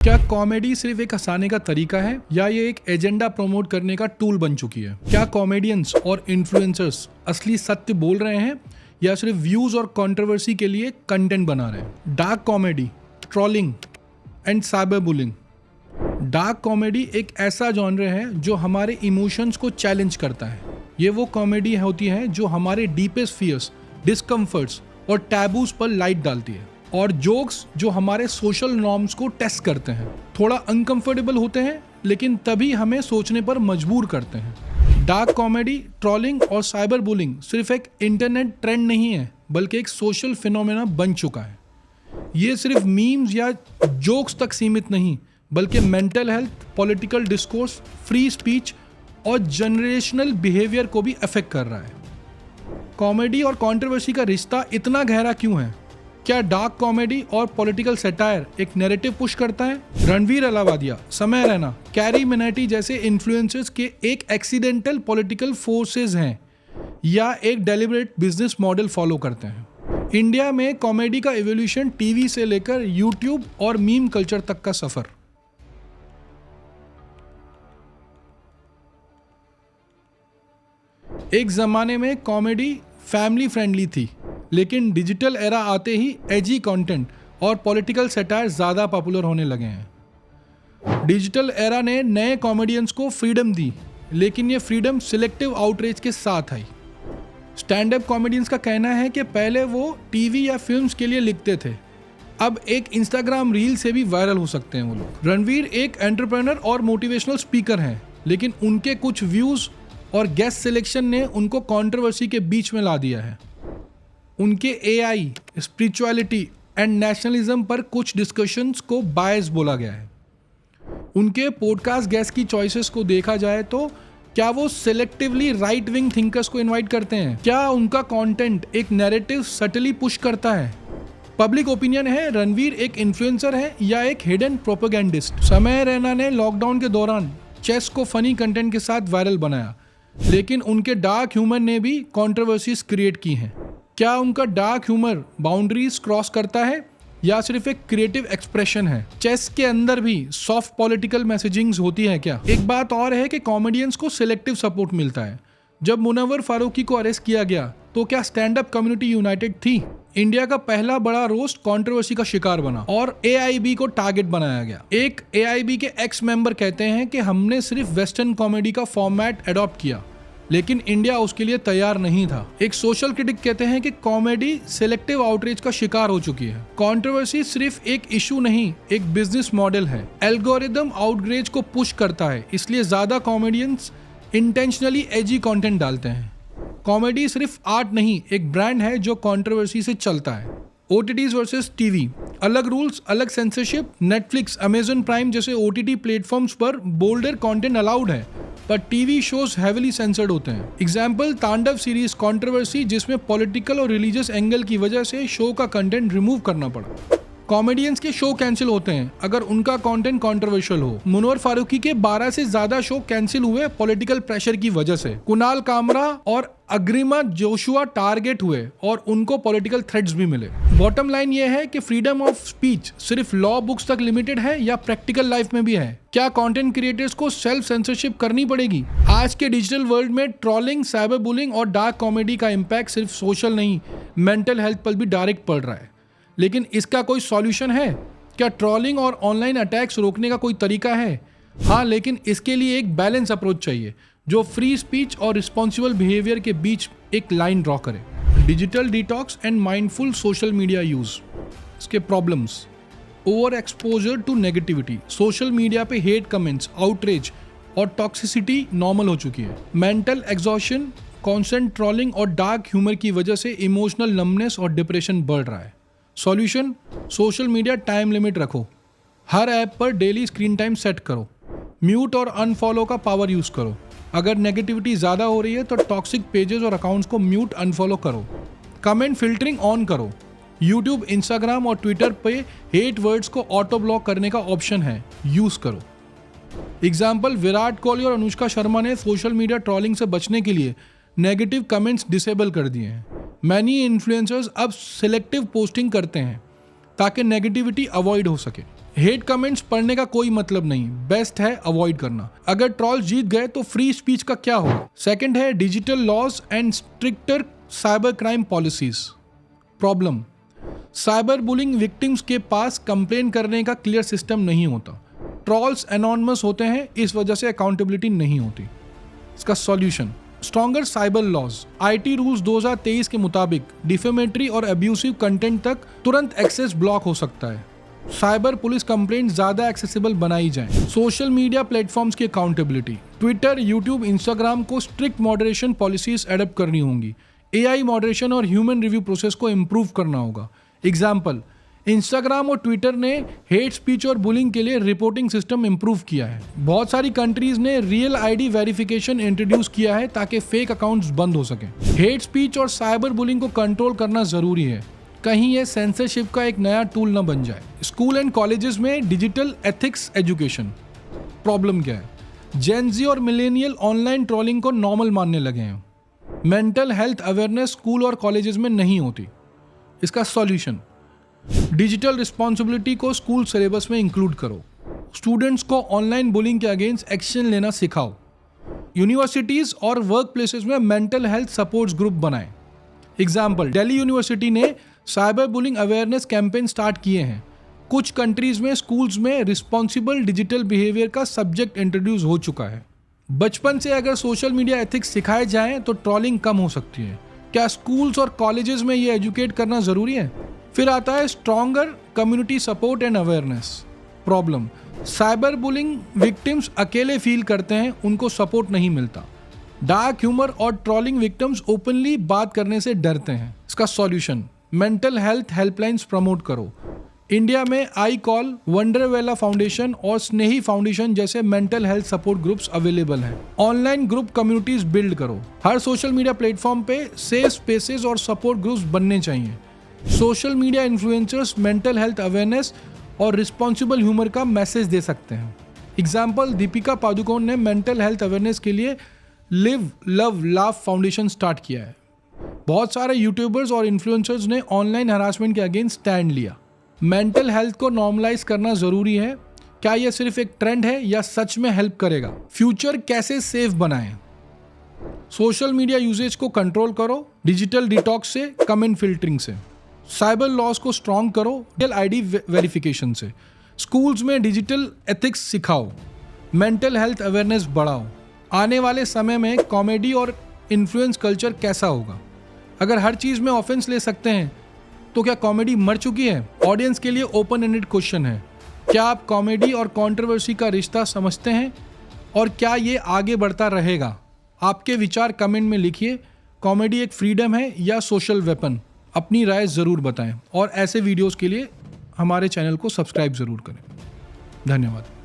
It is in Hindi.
क्या कॉमेडी सिर्फ एक हंसाने का तरीका है या ये एक एजेंडा प्रमोट करने का टूल बन चुकी है? क्या कॉमेडियंस और इन्फ्लुएंसर्स असली सत्य बोल रहे हैं या सिर्फ व्यूज और कंट्रोवर्सी के लिए कंटेंट बना रहे हैं? Dark comedy, trolling and cyber bullying. Dark comedy एक ऐसा जॉनर है जो हमारे इमोशंस को चैलेंज करता है। ये वो कॉमेडी होती है जो हमारे डीपेस्ट फियर्स, डिस्कम्फर्ट्स और टैबूज पर लाइट डालती है, और जोक्स जो हमारे सोशल नॉर्म्स को टेस्ट करते हैं, थोड़ा अनकंफर्टेबल होते हैं लेकिन तभी हमें सोचने पर मजबूर करते हैं। डार्क कॉमेडी, ट्रोलिंग और साइबर बुलिंग सिर्फ एक इंटरनेट ट्रेंड नहीं है बल्कि एक सोशल फिनोमेना बन चुका है। ये सिर्फ मीम्स या जोक्स तक सीमित नहीं बल्कि mental health, political discourse, free speech और जनरेशनल बिहेवियर को भी अफेक्ट कर रहा है। कॉमेडी और कंट्रोवर्सी का रिश्ता इतना गहरा क्यों है? क्या डार्क कॉमेडी और पॉलिटिकल सैटायर एक नैरेटिव पुश करता है? रणवीर अलावादिया, समय रैना, कैरी मिनाटी जैसे इन्फ्लुएंसर्स के एक एक्सीडेंटल पॉलिटिकल फोर्सेस हैं या एक डेलिबरेट बिजनेस मॉडल फॉलो करते हैं? इंडिया में कॉमेडी का एवोल्यूशन टीवी से लेकर यूट्यूब और मीम कल्चर तक का सफर। एक जमाने में कॉमेडी फैमिली फ्रेंडली थी, लेकिन डिजिटल एरा आते ही एजी कंटेंट और पॉलिटिकल सैटायर ज़्यादा पॉपुलर होने लगे हैं। डिजिटल एरा ने नए कॉमेडियंस को फ्रीडम दी, लेकिन ये फ्रीडम सिलेक्टिव आउटरीच के साथ आई। स्टैंड अप कॉमेडियंस का कहना है कि पहले वो टीवी या फिल्म्स के लिए लिखते थे, अब एक इंस्टाग्राम रील से भी वायरल हो सकते हैं वो लोग। रणवीर एक एंटरप्रेन्योर और मोटिवेशनल स्पीकर हैं, लेकिन उनके कुछ व्यूज़ और गेस्ट सिलेक्शन ने उनको कंट्रोवर्सी के बीच में ला दिया है। उनके एआई, स्पिरिचुअलिटी एंड नेशनलिज्म पर कुछ डिस्कशंस को बायस बोला गया है। उनके पॉडकास्ट गेस्ट की चॉइसेस को देखा जाए तो क्या वो सिलेक्टिवली राइट विंग थिंकर्स को इनवाइट करते हैं? क्या उनका कंटेंट एक नैरेटिव सटली पुश करता है? पब्लिक ओपिनियन है रणवीर एक इन्फ्लुएंसर है या एक हिडन प्रोपेगेंडिस्ट? समय रैना ने लॉकडाउन के दौरान चेस को फनी कंटेंट के साथ वायरल बनाया, लेकिन उनके डार्क ह्यूमर ने भी कंट्रोवर्सीज क्रिएट की हैं। क्या उनका डार्क ह्यूमर बाउंड्रीज क्रॉस करता है या सिर्फ एक क्रिएटिव एक्सप्रेशन है? चेस के अंदर भी सॉफ्ट पॉलिटिकल मैसेजिंग्स होती है क्या? एक बात और है कि कॉमेडियंस को सिलेक्टिव सपोर्ट मिलता है। जब मुनव्वर फारूकी को अरेस्ट किया गया तो क्या स्टैंड अप कम्युनिटी यूनाइटेड थी? इंडिया का पहला बड़ा रोस्ट कंट्रोवर्सी का शिकार बना और एआईबी को टारगेट बनाया गया। एक एआईबी के एक्स मेंबर कहते हैं कि हमने सिर्फ वेस्टर्न कॉमेडी का फॉर्मेट अडॉप्ट किया, लेकिन इंडिया उसके लिए तैयार नहीं था। एक सोशल क्रिटिक कहते हैं कि कॉमेडी सिलेक्टिव आउटरीच का शिकार हो चुकी है। कंट्रोवर्सी सिर्फ एक इशू नहीं, एक बिजनेस मॉडल है। एल्गोरिदम आउटग्रेज को पुश करता है, इसलिए ज्यादा कॉमेडियंस इंटेंशनली एजी कंटेंट डालते हैं। कॉमेडी सिर्फ आर्ट नहीं, एक ब्रांड है जो कंट्रोवर्सी से चलता है। ओटीटीज वर्सेस टीवी, अलग रूल्स, अलग सेंसरशिप। नेटफ्लिक्स, अमेजन प्राइम जैसे ओटीटी प्लेटफॉर्म्स पर बोल्डर कंटेंट अलाउड है, पर टीवी शोज हेविली सेंसर्ड होते हैं। एग्जाम्पल तांडव सीरीज कंट्रोवर्सी, जिसमें पॉलिटिकल और रिलीजियस एंगल की वजह से शो का कंटेंट रिमूव करना पड़ा। कॉमेडियंस के शो कैंसिल होते हैं अगर उनका कंटेंट कंट्रोवर्शियल हो। मुनव्वर फारूकी के 12 से ज्यादा शो कैंसिल हुए पॉलिटिकल प्रेशर की वजह से। कुणाल कामरा और अग्रिमा जोशुआ टारगेट हुए और उनको पॉलिटिकल थ्रेट्स भी मिले। बॉटम लाइन ये है कि फ्रीडम ऑफ स्पीच सिर्फ लॉ बुक्स तक लिमिटेड है या प्रैक्टिकल लाइफ में भी है? क्या कंटेंट क्रिएटर्स को सेल्फ सेंसरशिप करनी पड़ेगी? आज के डिजिटल वर्ल्ड में ट्रोलिंग, साइबर बुलिंग और डार्क कॉमेडी का इम्पैक्ट सिर्फ सोशल नहीं, मेंटल हेल्थ पर भी डायरेक्ट पड़ रहा है। लेकिन इसका कोई सॉल्यूशन है? क्या ट्रोलिंग और ऑनलाइन अटैक्स रोकने का कोई तरीका है? हाँ, लेकिन इसके लिए एक बैलेंस अप्रोच चाहिए जो फ्री स्पीच और रिस्पॉन्सिबल बिहेवियर के बीच एक लाइन ड्रॉ करे। Digital detox and mindful social media use. इसके problems: over exposure to negativity, social media पे हेट कमेंट्स, आउटरीच और टॉक्सिसिटी नॉर्मल हो चुकी है। मेंटल एग्जॉशन, कॉन्स्टेंट ट्रोलिंग और डार्क ह्यूमर की वजह से इमोशनल नमनेस और डिप्रेशन बढ़ रहा है। Solution: social media time limit रखो, हर ऐप पर डेली स्क्रीन टाइम सेट करो, म्यूट और अनफॉलो का पावर यूज करो। अगर नेगेटिविटी ज़्यादा हो रही है तो टॉक्सिक पेजेस और अकाउंट्स को म्यूट, अनफॉलो करो। कमेंट फिल्टरिंग ऑन करो। यूट्यूब, इंस्टाग्राम और ट्विटर पे हेट वर्ड्स को ऑटो ब्लॉक करने का ऑप्शन है, यूज करो। एग्जाम्पल: विराट कोहली और अनुष्का शर्मा ने सोशल मीडिया ट्रोलिंग से बचने के लिए नेगेटिव कमेंट्स डिसेबल कर दिए हैं। मैनी इन्फ्लुएंसर्स अब सिलेक्टिव पोस्टिंग करते हैं ताकि नेगेटिविटी अवॉइड हो सके। हेट कमेंट्स पढ़ने का कोई मतलब नहीं, बेस्ट है अवॉइड करना। अगर ट्रॉल्स जीत गए तो फ्री स्पीच का क्या होगा? सेकंड है digital laws and stricter cyber crime policies. Problem, cyber bullying victims के पास कंप्लेन करने का क्लियर सिस्टम नहीं होता। ट्रॉल्स एनॉनिमस होते हैं, इस वजह से अकाउंटेबिलिटी नहीं होती। इसका solution, stronger cyber laws. IT rules 2023 के मुताबिक डिफेमेटरी और अब्यूसिव कंटेंट तक तुरंत एक्सेस ब्लॉक हो सकता है। साइबर पुलिस कंप्लेंट ज्यादा एक्सेसिबल बनाई जाए। सोशल मीडिया प्लेटफॉर्म्स की अकाउंटेबिलिटी, ट्विटर, यूट्यूब, इंस्टाग्राम को स्ट्रिक्ट मॉडरेशन पॉलिसीज एडप्ट करनी होंगी। एआई मॉडरेशन और ह्यूमन रिव्यू प्रोसेस को इम्प्रूव करना होगा। एग्जाम्पल, इंस्टाग्राम और ट्विटर ने हेट स्पीच और बुलिंग के लिए रिपोर्टिंग सिस्टम इंप्रूव किया है। बहुत सारी कंट्रीज ने रियल आईडी वेरिफिकेशन इंट्रोड्यूस किया है ताकि फेक अकाउंट्स बंद हो सकें। हेट स्पीच और साइबर बुलिंग को कंट्रोल करना जरूरी है, कहीं ये सेंसरशिप का एक नया टूल न बन जाए। स्कूल एंड कॉलेजेस में डिजिटल एथिक्स एजुकेशन। प्रॉब्लम क्या है? जेन ज़ी और मिलेनियल ऑनलाइन ट्रोलिंग को नॉर्मल मानने लगे हैं। मेंटल हेल्थ अवेयरनेस स्कूल और कॉलेजेस में नहीं होती। इसका सॉल्यूशन, डिजिटल रिस्पॉन्सिबिलिटी को स्कूल सिलेबस में इंक्लूड करो। स्टूडेंट्स को ऑनलाइन बुलिंग के अगेंस्ट एक्शन लेना सिखाओ। यूनिवर्सिटीज और वर्क प्लेसेस में मेंटल हेल्थ सपोर्ट्स ग्रुप बनाएं। एग्जाम्पल, दिल्ली यूनिवर्सिटी ने cyber bullying awareness campaign start किए हैं। कुछ कंट्रीज में स्कूल्स में रिस्पॉन्सिबल डिजिटल बिहेवियर का सब्जेक्ट इंट्रोड्यूस हो चुका है। बचपन से अगर सोशल मीडिया एथिक्स सिखाए जाएं तो ट्रोलिंग कम हो सकती है। क्या स्कूल्स और कॉलेजेस में ये एजुकेट करना जरूरी है? फिर आता है stronger community support and awareness. Problem, cyber bullying victims अकेले फील करते हैं, उनको सपोर्ट नहीं मिलता। डार्क ह्यूमर और ट्रोलिंग विक्टिम्स ओपनली बात करने से डरते हैं। इसका solution, mental health helplines promote करो। इंडिया में आई कॉल, वंडरवेला फाउंडेशन और स्नेही फाउंडेशन जैसे mental health support groups available हैं। ऑनलाइन ग्रुप कम्युनिटीज बिल्ड करो। हर सोशल मीडिया प्लेटफॉर्म पे सेफ स्पेसेस और सपोर्ट ग्रुप्स बनने चाहिए। Social media influencers mental health awareness और रिस्पॉन्सिबल ह्यूमर का मैसेज दे सकते हैं। एग्जाम्पल, दीपिका पादुकोण ने मेंटल हेल्थ अवेयरनेस के लिए live love laugh foundation start किया है। बहुत सारे यूट्यूबर्स और इन्फ्लुएंसर्स ने ऑनलाइन हरासमेंट के अगेंस्ट स्टैंड लिया। मेंटल हेल्थ को नॉर्मलाइज करना जरूरी है। क्या यह सिर्फ एक ट्रेंड है या सच में हेल्प करेगा? फ्यूचर कैसे सेफ बनाएं? सोशल मीडिया यूजेज को कंट्रोल करो, डिजिटल डिटॉक्स से, कमेंट फिल्टरिंग से। साइबर लॉज को स्ट्रॉन्ग करो, रियल आईडी वेरिफिकेशन से। स्कूल्स में डिजिटल एथिक्स सिखाओ, मेंटल हेल्थ अवेयरनेस बढ़ाओ। आने वाले समय में कॉमेडी और इन्फ्लुएंस कल्चर कैसा होगा? अगर हर चीज़ में ऑफेंस ले सकते हैं तो क्या कॉमेडी मर चुकी है? ऑडियंस के लिए ओपन एंडेड क्वेश्चन है, क्या आप कॉमेडी और कंट्रोवर्सी का रिश्ता समझते हैं और क्या ये आगे बढ़ता रहेगा? आपके विचार कमेंट में लिखिए। कॉमेडी एक फ्रीडम है या सोशल वेपन? अपनी राय ज़रूर बताएं और ऐसे वीडियोस के लिए हमारे चैनल को सब्सक्राइब ज़रूर करें। धन्यवाद।